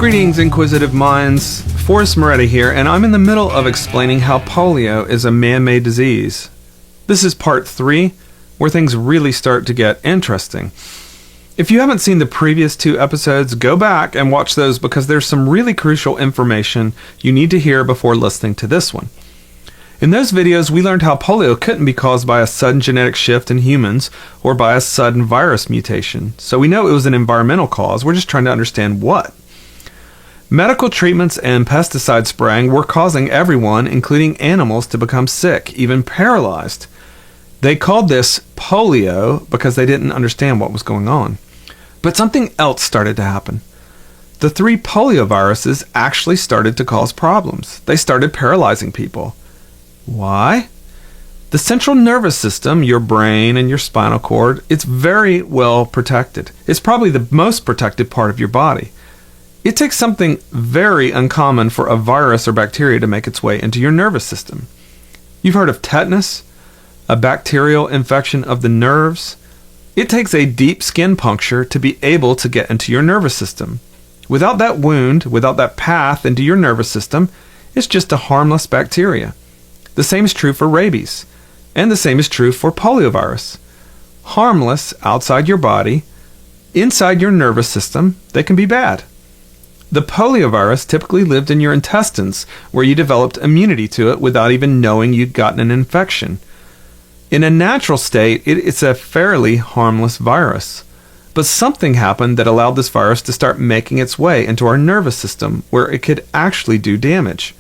Greetings, inquisitive minds. Forrest Moretti here, and I'm in the middle of explaining how polio is a man-made disease. This is part 3, where things really start to get interesting. If you haven't seen the previous 2 episodes, go back and watch those because there's some really crucial information you need to hear before listening to this one. In those videos, we learned how polio couldn't be caused by a sudden genetic shift in humans or by a sudden virus mutation. So we know it was an environmental cause. We're just trying to understand what. Medical treatments and pesticide spraying were causing everyone, including animals, to become sick, even paralyzed. They called this polio because they didn't understand what was going on. But something else started to happen. The 3 polio viruses actually started to cause problems. They started paralyzing people. Why? The central nervous system, your brain and your spinal cord, it's very well protected. It's probably the most protected part of your body. It takes something very uncommon for a virus or bacteria to make its way into your nervous system. You've heard of tetanus, a bacterial infection of the nerves. It takes a deep skin puncture to be able to get into your nervous system. Without that wound, without that path into your nervous system, it's just a harmless bacteria. The same is true for rabies, and the same is true for poliovirus. Harmless outside your body, inside your nervous system, they can be bad. The poliovirus typically lived in your intestines, where you developed immunity to it without even knowing you'd gotten an infection. In a natural state, it's a fairly harmless virus. But something happened that allowed this virus to start making its way into our nervous system, where it could actually do damage.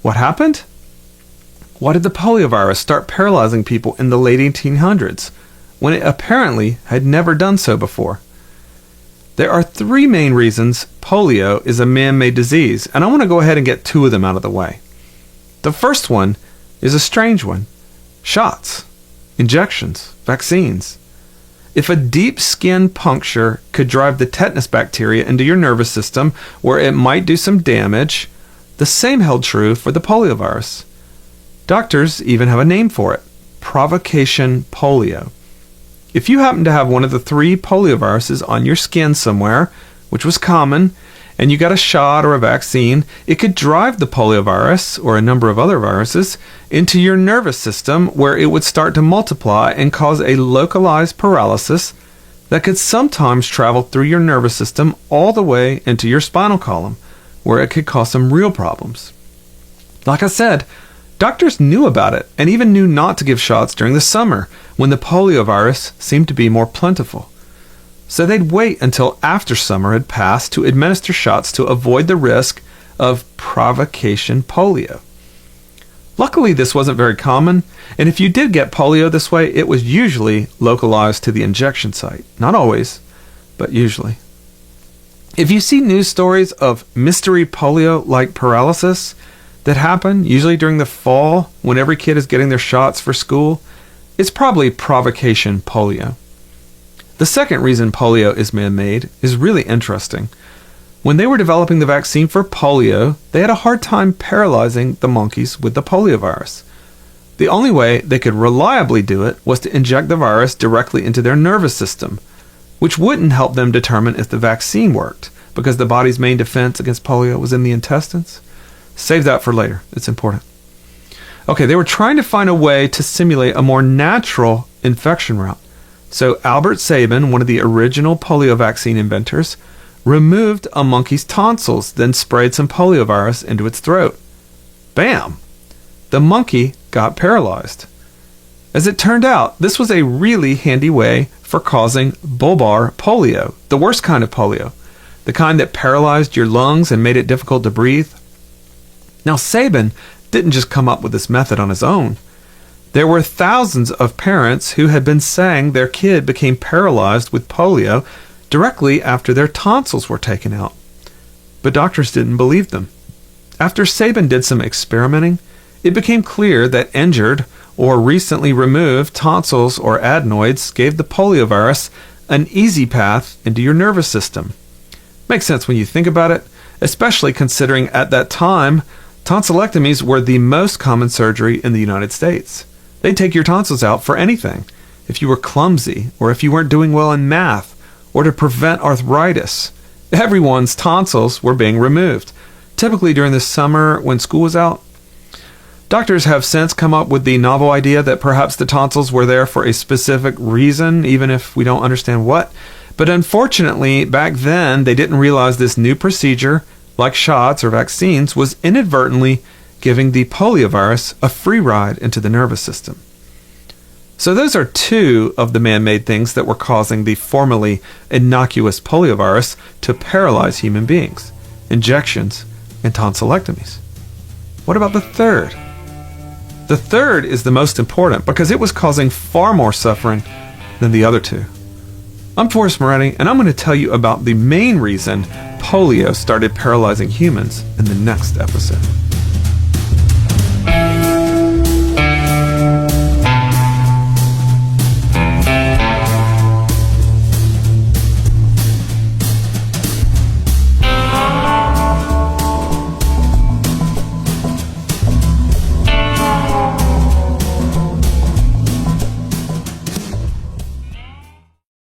What happened? Why did the poliovirus start paralyzing people in the late 1800s, when it apparently had never done so before? There are 3 main reasons polio is a man-made disease, and I want to go ahead and get 2 of them out of the way. The first one is a strange one. Shots, injections, vaccines. If a deep skin puncture could drive the tetanus bacteria into your nervous system where it might do some damage, the same held true for the poliovirus. Doctors even have a name for it: provocation polio. If you happen to have one of the 3 polioviruses on your skin somewhere, which was common, and you got a shot or a vaccine, it could drive the poliovirus, or a number of other viruses, into your nervous system where it would start to multiply and cause a localized paralysis that could sometimes travel through your nervous system all the way into your spinal column, where it could cause some real problems. Like I said, doctors knew about it and even knew not to give shots during the summer when the poliovirus seemed to be more plentiful. So they'd wait until after summer had passed to administer shots to avoid the risk of provocation polio. Luckily, this wasn't very common, and if you did get polio this way, it was usually localized to the injection site. Not always, but usually. If you see news stories of mystery polio-like paralysis that happen, usually during the fall when every kid is getting their shots for school, it's probably provocation polio. The second reason polio is man-made is really interesting. When they were developing the vaccine for polio, they had a hard time paralyzing the monkeys with the poliovirus. The only way they could reliably do it was to inject the virus directly into their nervous system, which wouldn't help them determine if the vaccine worked, because the body's main defense against polio was in the intestines. Save that for later. It's important. Okay, they were trying to find a way to simulate a more natural infection route. So Albert Sabin, one of the original polio vaccine inventors, removed a monkey's tonsils, then sprayed some poliovirus into its throat. Bam! The monkey got paralyzed. As it turned out, this was a really handy way for causing bulbar polio, the worst kind of polio, the kind that paralyzed your lungs and made it difficult to breathe. Now, Sabin didn't just come up with this method on his own. There were thousands of parents who had been saying their kid became paralyzed with polio directly after their tonsils were taken out. But doctors didn't believe them. After Sabin did some experimenting, it became clear that injured or recently removed tonsils or adenoids gave the poliovirus an easy path into your nervous system. Makes sense when you think about it, especially considering at that time, tonsillectomies were the most common surgery in the United States. They'd take your tonsils out for anything. If you were clumsy, or if you weren't doing well in math, or to prevent arthritis. Everyone's tonsils were being removed, typically during the summer when school was out. Doctors have since come up with the novel idea that perhaps the tonsils were there for a specific reason, even if we don't understand what. But unfortunately, back then, they didn't realize this new procedure, like shots or vaccines, was inadvertently giving the poliovirus a free ride into the nervous system. So those are two of the man-made things that were causing the formerly innocuous poliovirus to paralyze human beings: injections and tonsillectomies. What about the third? The third is the most important because it was causing far more suffering than the other two. I'm Forrest Moretti, and I'm going to tell you about the main reason polio started paralyzing humans in the next episode.